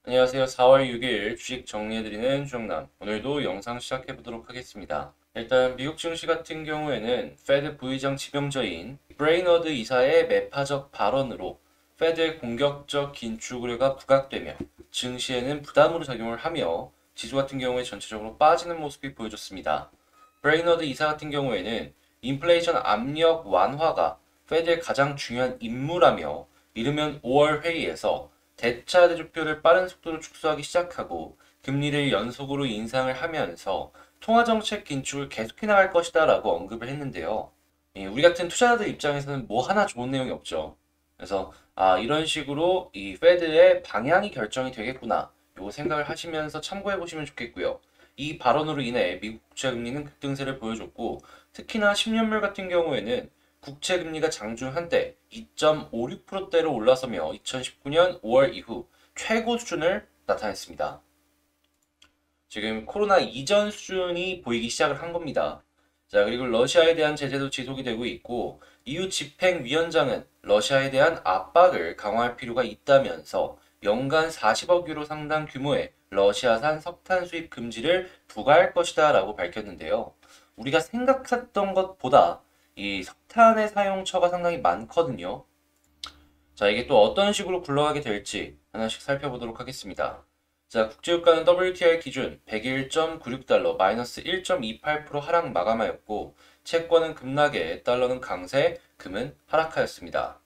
안녕하세요. 4월 6일 주식 정리해드리는 주정남. 오늘도 영상 시작해보도록 하겠습니다. 일단 미국 증시 같은 경우에는 페드 부의장 지명자인 브레이너드 이사의 매파적 발언으로 페드의 공격적 긴축 우려가 부각되며 증시에는 부담으로 작용을 하며 지수 같은 경우에 전체적으로 빠지는 모습이 보여졌습니다. 브레이너드 이사 같은 경우에는 인플레이션 압력 완화가 페드의 가장 중요한 임무라며 이르면 5월 회의에서 대차 대조표를 빠른 속도로 축소하기 시작하고 금리를 연속으로 인상을 하면서 통화정책 긴축을 계속해 나갈 것이다 라고 언급을 했는데요. 우리 같은 투자자들 입장에서는 뭐 하나 좋은 내용이 없죠. 그래서 이런 식으로 이 페드의 방향이 결정이 되겠구나 요거 생각을 하시면서 참고해 보시면 좋겠고요. 이 발언으로 인해 미국 국채 금리는 급등세를 보여줬고 특히나 10년물 같은 경우에는 국채 금리가 장중 한때 2.56%대로 올라서며 2019년 5월 이후 최고 수준을 나타냈습니다. 지금 코로나 이전 수준이 보이기 시작을 한 겁니다. 자, 그리고 러시아에 대한 제재도 지속이 되고 있고 EU 집행위원장은 러시아에 대한 압박을 강화할 필요가 있다면서 연간 40억 유로 상당 규모의 러시아산 석탄 수입 금지를 부과할 것이다 라고 밝혔는데요. 우리가 생각했던 것보다 이 석탄의 사용처가 상당히 많거든요. 자, 이게 또 어떤 식으로 굴러가게 될지 하나씩 살펴보도록 하겠습니다. 자, 국제유가는 WTI 기준 101.96달러 마이너스 1.28% 하락 마감하였고 채권은 급락에 달러는 강세, 금은 하락하였습니다.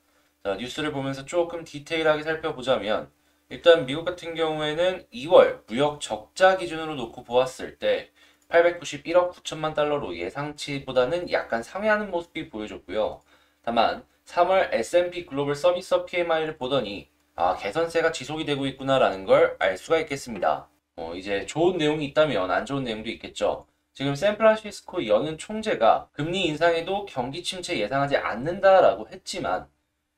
자, 뉴스를 보면서 조금 디테일하게 살펴보자면 일단 미국 같은 경우에는 2월 무역 적자 기준으로 놓고 보았을 때 891억 9천만 달러로 예상치보다는 약간 상회하는 모습이 보여졌고요. 다만 3월 S&P 글로벌 서비스 PMI를 보더니 개선세가 지속이 되고 있구나라는 걸 알 수가 있겠습니다. 이제 좋은 내용이 있다면 안 좋은 내용도 있겠죠. 지금 샌프란시스코 연은 총재가 금리 인상에도 경기 침체 예상하지 않는다라고 했지만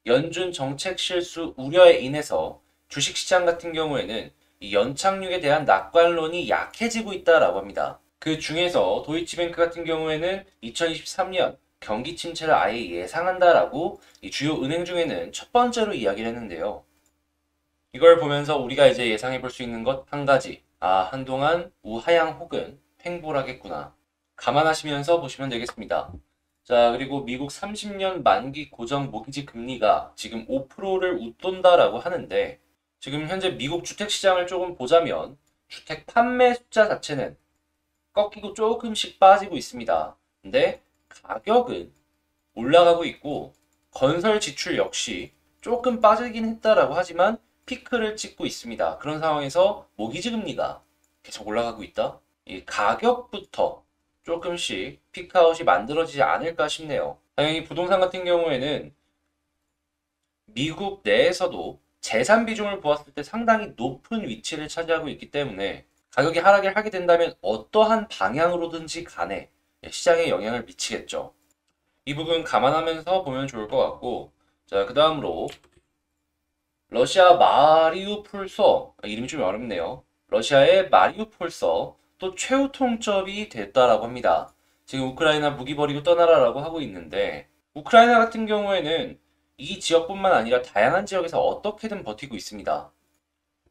연준 정책 실수 우려에 인해서 주식시장 같은 경우에는 이 연착륙에 대한 낙관론이 약해지고 있다라고 합니다. 그 중에서 도이치뱅크 같은 경우에는 2023년 경기 침체를 아예 예상한다라고 이 주요 은행 중에는 첫 번째로 이야기를 했는데요. 이걸 보면서 우리가 이제 예상해 볼 수 있는 것 한 가지. 한동안 우하향 혹은 횡보하겠구나. 감안하시면서 보시면 되겠습니다. 자, 그리고 미국 30년 만기 고정 모기지 금리가 지금 5%를 웃돈다라고 하는데 지금 현재 미국 주택 시장을 조금 보자면 주택 판매 숫자 자체는 꺾이고 조금씩 빠지고 있습니다. 근데 가격은 올라가고 있고 건설 지출 역시 조금 빠지긴 했다라고 하지만 피크를 찍고 있습니다. 그런 상황에서 모기지 금리가 계속 올라가고 있다. 이 가격부터 조금씩 피크아웃이 만들어지지 않을까 싶네요. 당연히 부동산 같은 경우에는 미국 내에서도 재산 비중을 보았을 때 상당히 높은 위치를 차지하고 있기 때문에 가격이 하락을 하게 된다면 어떠한 방향으로든지 간에 시장에 영향을 미치겠죠. 이 부분 감안하면서 보면 좋을 것 같고, 자, 그 다음으로 러시아 마리우폴서, 이름이 좀 어렵네요. 러시아의 마리우폴서 또 최후 통첩이 됐다라고 합니다. 지금 우크라이나 무기 버리고 떠나라라고 하고 있는데 우크라이나 같은 경우에는 이 지역뿐만 아니라 다양한 지역에서 어떻게든 버티고 있습니다.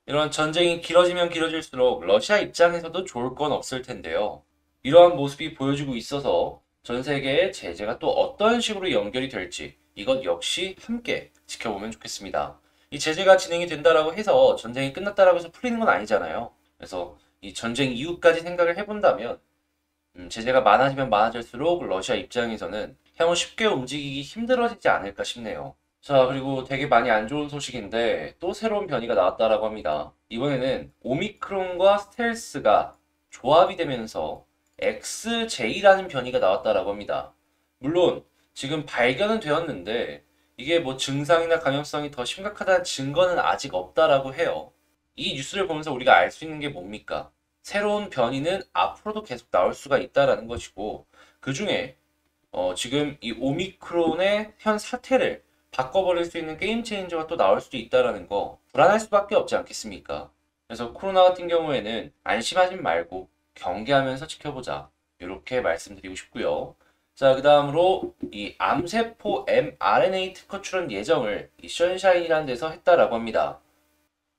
이런 전쟁이 길어지면 길어질수록 러시아 입장에서도 좋을 건 없을 텐데요. 이러한 모습이 보여지고 있어서 전 세계의 제재가 또 어떤 식으로 연결이 될지 이것 역시 함께 지켜보면 좋겠습니다. 이 제재가 진행이 된다라고 해서 전쟁이 끝났다라고 해서 풀리는 건 아니잖아요. 그래서 이 전쟁 이후까지 생각을 해본다면 제재가 많아지면 많아질수록 러시아 입장에서는 향후 쉽게 움직이기 힘들어지지 않을까 싶네요. 자, 그리고 되게 많이 안 좋은 소식인데 또 새로운 변이가 나왔다라고 합니다. 이번에는 오미크론과 스텔스가 조합이 되면서 XJ라는 변이가 나왔다라고 합니다. 물론 지금 발견은 되었는데 이게 뭐 증상이나 감염성이 더 심각하다는 증거는 아직 없다라고 해요. 이 뉴스를 보면서 우리가 알 수 있는 게 뭡니까? 새로운 변이는 앞으로도 계속 나올 수가 있다라는 것이고 그 중에 지금 이 오미크론의 현 사태를 바꿔버릴 수 있는 게임 체인저가 또 나올 수도 있다라는 거 불안할 수밖에 없지 않겠습니까? 그래서 코로나 같은 경우에는 안심하지 말고 경계하면서 지켜보자. 이렇게 말씀드리고 싶고요. 자, 그 다음으로 이 암세포 mRNA 특허 출원 예정을 이 션샤인이라는 데서 했다라고 합니다.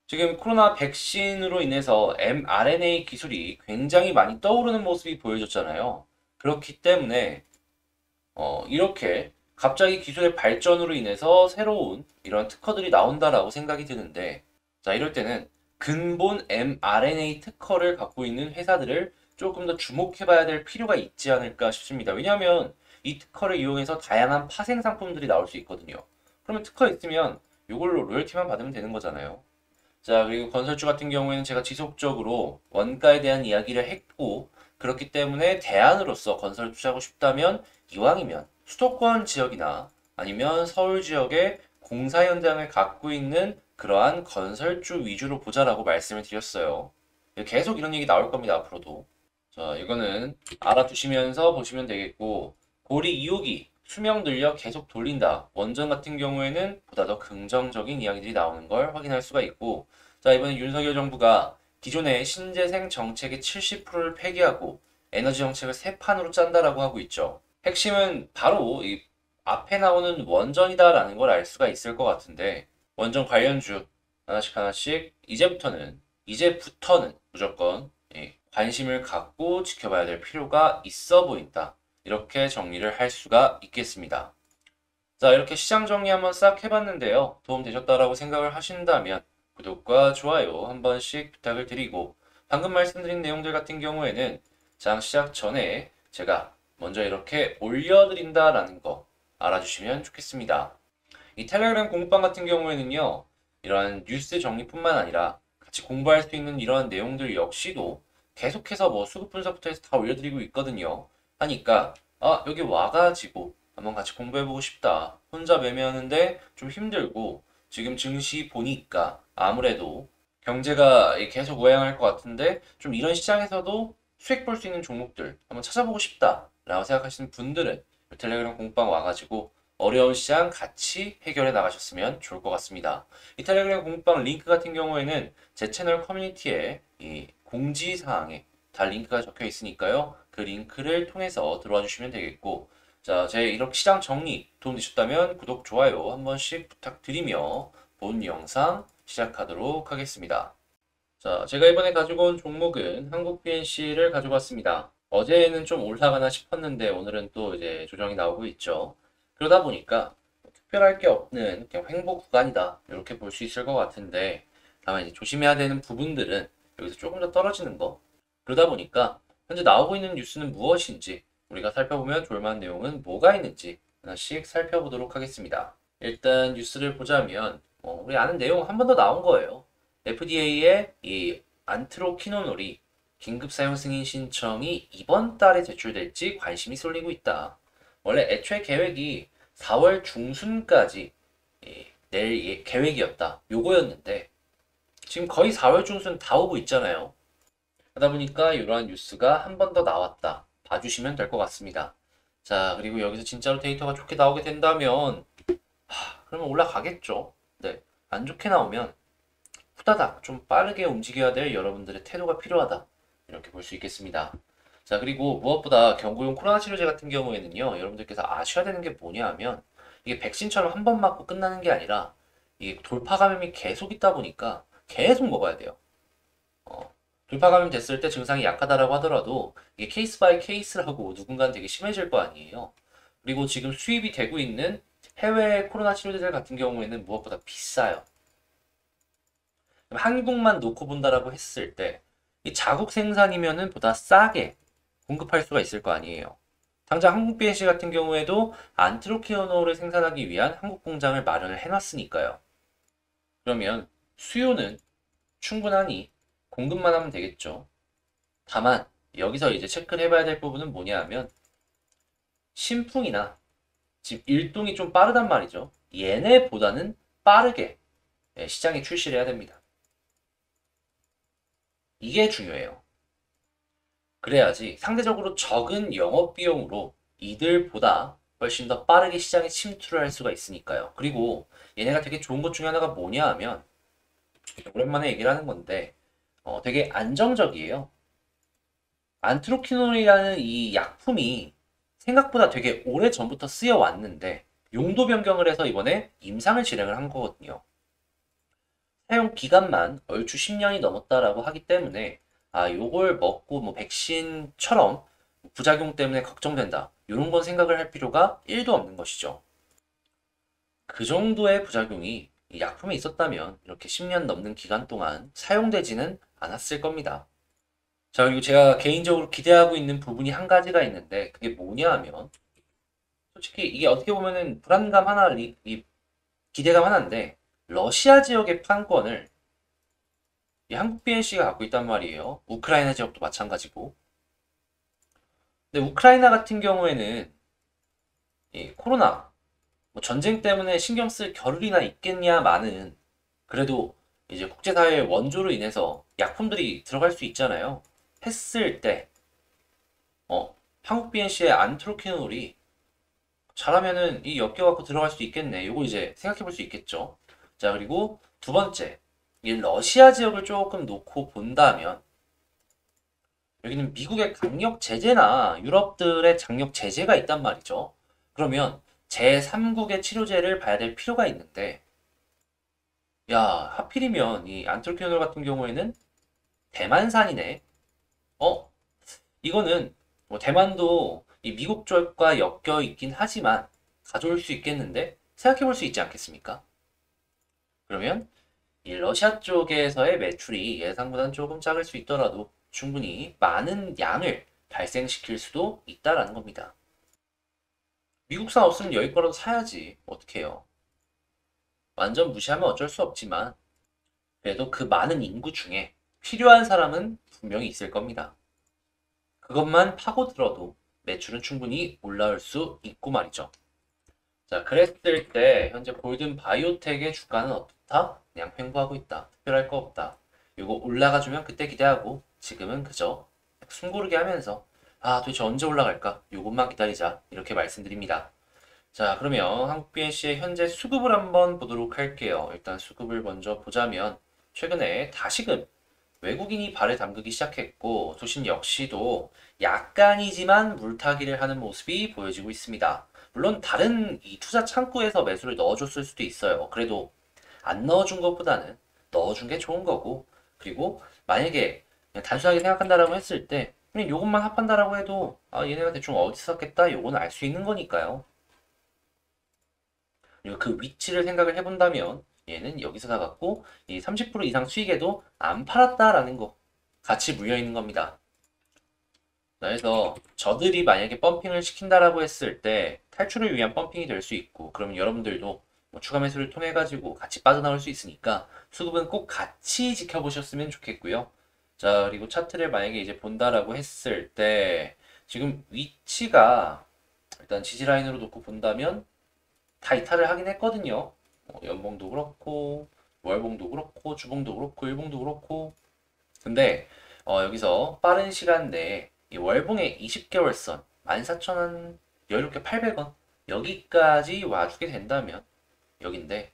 지금 코로나 백신으로 인해서 mRNA 기술이 굉장히 많이 떠오르는 모습이 보여졌잖아요. 그렇기 때문에 이렇게 갑자기 기술의 발전으로 인해서 새로운 이런 특허들이 나온다라고 생각이 드는데, 자, 이럴 때는 근본 mRNA 특허를 갖고 있는 회사들을 조금 더 주목해봐야 될 필요가 있지 않을까 싶습니다. 왜냐하면 이 특허를 이용해서 다양한 파생 상품들이 나올 수 있거든요. 그러면 특허 있으면 이걸로 로열티만 받으면 되는 거잖아요. 자, 그리고 건설주 같은 경우에는 제가 지속적으로 원가에 대한 이야기를 했고, 그렇기 때문에 대안으로서 건설 투자하고 싶다면 이왕이면 수도권 지역이나 아니면 서울 지역에 공사 현장을 갖고 있는 그러한 건설주 위주로 보자라고 말씀을 드렸어요. 계속 이런 얘기 나올 겁니다, 앞으로도. 자, 이거는 알아두시면서 보시면 되겠고, 고리 2호기 수명 늘려 계속 돌린다. 원전 같은 경우에는 보다 더 긍정적인 이야기들이 나오는 걸 확인할 수가 있고, 자, 이번에 윤석열 정부가 기존의 신재생 정책의 70%를 폐기하고 에너지 정책을 새 판으로 짠다라고 하고 있죠. 핵심은 바로 이 앞에 나오는 원전이다라는 걸 알 수가 있을 것 같은데, 원전 관련주 하나씩 하나씩 이제부터는 무조건 관심을 갖고 지켜봐야 될 필요가 있어 보인다. 이렇게 정리를 할 수가 있겠습니다. 자, 이렇게 시장 정리 한번 싹 해봤는데요. 도움 되셨다라고 생각을 하신다면 구독과 좋아요 한 번씩 부탁을 드리고, 방금 말씀드린 내용들 같은 경우에는 장 시작 전에 제가 먼저 이렇게 올려드린다라는 거 알아주시면 좋겠습니다. 이 텔레그램 공부방 같은 경우에는요, 이러한 뉴스 정리뿐만 아니라 같이 공부할 수 있는 이러한 내용들 역시도 계속해서 뭐 수급 분석부터 해서 다 올려드리고 있거든요. 하니까 여기 와가지고 한번 같이 공부해보고 싶다. 혼자 매매하는데 좀 힘들고 지금 증시 보니까 아무래도 경제가 계속 우행할 것 같은데 좀 이런 시장에서도 수익 볼 수 있는 종목들 한번 찾아보고 싶다 라고 생각하시는 분들은 텔레그램 공방 와가지고 어려운 시장 같이 해결해 나가셨으면 좋을 것 같습니다. 이 텔레그램 공방 링크 같은 경우에는 제 채널 커뮤니티에 이 공지사항에 다 링크가 적혀 있으니까요. 그 링크를 통해서 들어와 주시면 되겠고, 자, 제 이렇게 시장 정리 도움되셨다면 구독, 좋아요 한 번씩 부탁드리며 본 영상 시작하도록 하겠습니다. 자, 제가 이번에 가지고 온 종목은 한국 PNC를 가지고 왔습니다. 어제는 좀 올라가나 싶었는데 오늘은 또 이제 조정이 나오고 있죠. 그러다 보니까 특별할 게 없는 그냥 횡보 구간이다. 이렇게 볼 수 있을 것 같은데, 다만 이제 조심해야 되는 부분들은 여기서 조금 더 떨어지는 거. 그러다 보니까 현재 나오고 있는 뉴스는 무엇인지 우리가 살펴보면 좋을 만한 내용은 뭐가 있는지 하나씩 살펴보도록 하겠습니다. 일단 뉴스를 보자면 우리 아는 내용 한 번 더 나온 거예요. FDA의 이 안트로키노놀이 긴급 사용 승인 신청이 이번 달에 제출될지 관심이 쏠리고 있다. 원래 애초에 계획이 4월 중순까지 낼 계획이었다. 요거였는데 지금 거의 4월 중순 다 오고 있잖아요. 하다 보니까 이러한 뉴스가 한 번 더 나왔다. 봐주시면 될 것 같습니다. 자, 그리고 여기서 진짜로 데이터가 좋게 나오게 된다면 그러면 올라가겠죠. 네, 안 좋게 나오면 후다닥 좀 빠르게 움직여야 될 여러분들의 태도가 필요하다. 이렇게 볼 수 있겠습니다. 자, 그리고 무엇보다 경구용 코로나 치료제 같은 경우에는요, 여러분들께서 아셔야 되는 게 뭐냐 하면 이게 백신처럼 한 번 맞고 끝나는 게 아니라 이 돌파 감염이 계속 있다 보니까 계속 먹어야 돼요. 돌파 감염 됐을 때 증상이 약하다라고 하더라도 이게 케이스 바이 케이스라고 누군가는 되게 심해질 거 아니에요. 그리고 지금 수입이 되고 있는 해외 코로나 치료제들 같은 경우에는 무엇보다 비싸요. 한국만 놓고 본다라고 했을 때 이 자국 생산이면은 보다 싸게 공급할 수가 있을 거 아니에요. 당장 한국 BNC 같은 경우에도 안트로키노를 생산하기 위한 한국 공장을 마련을 해놨으니까요. 그러면 수요는 충분하니 공급만 하면 되겠죠. 다만 여기서 이제 체크를 해봐야 될 부분은 뭐냐 하면 신풍이나 지금 일동이 좀 빠르단 말이죠. 얘네보다는 빠르게 시장에 출시를 해야 됩니다. 이게 중요해요. 그래야지 상대적으로 적은 영업비용으로 이들보다 훨씬 더 빠르게 시장에 침투를 할 수가 있으니까요. 그리고 얘네가 되게 좋은 것 중에 하나가 뭐냐 하면 오랜만에 얘기를 하는 건데 되게 안정적이에요. 안트로키놀이라는 이 약품이 생각보다 되게 오래 전부터 쓰여 왔는데 용도 변경을 해서 이번에 임상을 진행을 한 거거든요. 사용 기간만 얼추 10년이 넘었다라고 하기 때문에 요걸 먹고 뭐 백신처럼 부작용 때문에 걱정된다. 이런 건 생각을 할 필요가 1도 없는 것이죠. 그 정도의 부작용이 이 약품에 있었다면 이렇게 10년 넘는 기간 동안 사용되지는 않았을 겁니다. 자, 그리고 제가 개인적으로 기대하고 있는 부분이 한 가지가 있는데 그게 뭐냐 하면 솔직히 이게 어떻게 보면은 불안감 하나, 이 기대감 하나인데 러시아 지역의 판권을 이 한국 BNC가 갖고 있단 말이에요. 우크라이나 지역도 마찬가지고. 근데 우크라이나 같은 경우에는 이 코로나, 뭐 전쟁 때문에 신경 쓸 겨를이나 있겠냐마는 그래도 이제 국제사회의 원조로 인해서 약품들이 들어갈 수 있잖아요. 했을 때, 한국 BNC의 안트로키놀이 잘하면은 이 엮여갖고 들어갈 수 있겠네. 요거 이제 생각해 볼 수 있겠죠. 자, 그리고 두 번째, 이 러시아 지역을 조금 놓고 본다면, 여기는 미국의 강력 제재나 유럽들의 장력 제재가 있단 말이죠. 그러면 제3국의 치료제를 봐야 될 필요가 있는데, 야, 하필이면 이 안트로키놀 같은 경우에는 대만산이네. 어? 이거는 뭐 대만도 이 미국 쪽과 엮여 있긴 하지만 가져올 수 있겠는데 생각해 볼 수 있지 않겠습니까? 그러면 이 러시아 쪽에서의 매출이 예상보다는 조금 작을 수 있더라도 충분히 많은 양을 발생시킬 수도 있다라는 겁니다. 미국산 없으면 여기 거라도 사야지. 어떡해요. 완전 무시하면 어쩔 수 없지만 그래도 그 많은 인구 중에 필요한 사람은 분명히 있을 겁니다. 그것만 파고들어도 매출은 충분히 올라올 수 있고 말이죠. 자, 그랬을 때 현재 골든 바이오텍의 주가는 어떻다? 그냥 횡보하고 있다. 특별할 거 없다. 이거 올라가주면 그때 기대하고 지금은 그저 숨고르게 하면서 도대체 언제 올라갈까? 요것만 기다리자. 이렇게 말씀드립니다. 자, 그러면 한국 BNC의 현재 수급을 한번 보도록 할게요. 일단 수급을 먼저 보자면 최근에 다시금 외국인이 발을 담그기 시작했고 도심 역시도 약간이지만 물타기를 하는 모습이 보여지고 있습니다. 물론 다른 이 투자 창구에서 매수를 넣어줬을 수도 있어요. 그래도 안 넣어준 것보다는 넣어준 게 좋은 거고 그리고 만약에 그냥 단순하게 생각한다라고 했을 때 그냥 요것만 합한다라고 해도 얘네가 대충 어디서 샀겠다 요거는 알 수 있는 거니까요. 그리고 그 위치를 생각을 해본다면 얘는 여기서 사갖고 이 30% 이상 수익에도 안 팔았다라는 거 같이 물려 있는 겁니다. 그래서 저들이 만약에 펌핑을 시킨다라고 했을 때 탈출을 위한 펌핑이 될 수 있고 그러면 여러분들도 뭐 추가 매수를 통해 가지고 같이 빠져나올 수 있으니까 수급은 꼭 같이 지켜보셨으면 좋겠고요. 자, 그리고 차트를 만약에 이제 본다라고 했을 때 지금 위치가 일단 지지 라인으로 놓고 본다면 다 이탈을 하긴 했거든요. 연봉도 그렇고 월봉도 그렇고 주봉도 그렇고 일봉도 그렇고 근데 여기서 빠른 시간 내에 이 월봉의 20개월선 14,000원 여유롭게 800원 여기까지 와주게 된다면 여긴데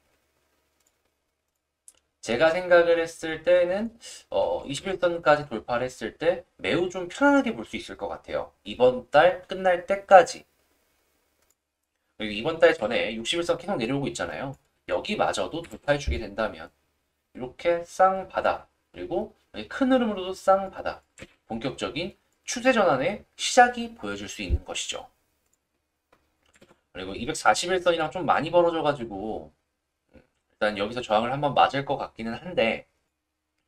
제가 생각을 했을 때는 21선까지 돌파를 했을 때 매우 좀 편안하게 볼 수 있을 것 같아요. 이번 달 끝날 때까지 그리고 이번 달 전에 61선 계속 내려오고 있잖아요. 여기마저도 돌파해주게 된다면 이렇게 쌍바닥 그리고 큰 흐름으로도 쌍바닥 본격적인 추세 전환의 시작이 보여줄 수 있는 것이죠. 그리고 241선이랑 좀 많이 벌어져가지고 일단 여기서 저항을 한번 맞을 것 같기는 한데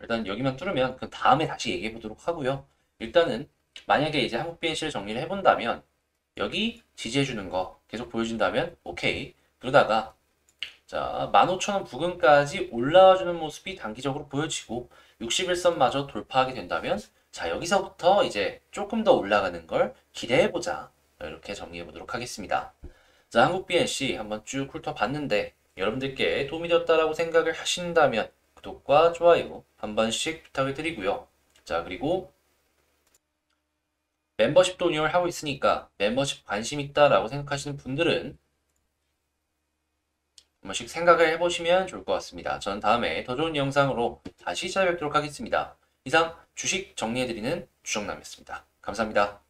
일단 여기만 뚫으면 그 다음에 다시 얘기해 보도록 하고요. 일단은 만약에 이제 한국 BNC를 정리를 해본다면 여기 지지해주는 거 계속 보여준다면 오케이. 그러다가 자 15,000원 부근까지 올라와주는 모습이 단기적으로 보여지고 61선마저 돌파하게 된다면 자 여기서부터 이제 조금 더 올라가는 걸 기대해보자. 이렇게 정리해 보도록 하겠습니다. 자 한국 BNC 한번 쭉 훑어봤는데 여러분들께 도움이 되었다라고 생각을 하신다면 구독과 좋아요 한 번씩 부탁을 드리고요. 자 그리고 멤버십도 운영을 하고 있으니까 멤버십 관심 있다라고 생각하시는 분들은 한 번씩 생각을 해보시면 좋을 것 같습니다. 저는 다음에 더 좋은 영상으로 다시 찾아뵙도록 하겠습니다. 이상 주식 정리해드리는 주정남이었습니다. 감사합니다.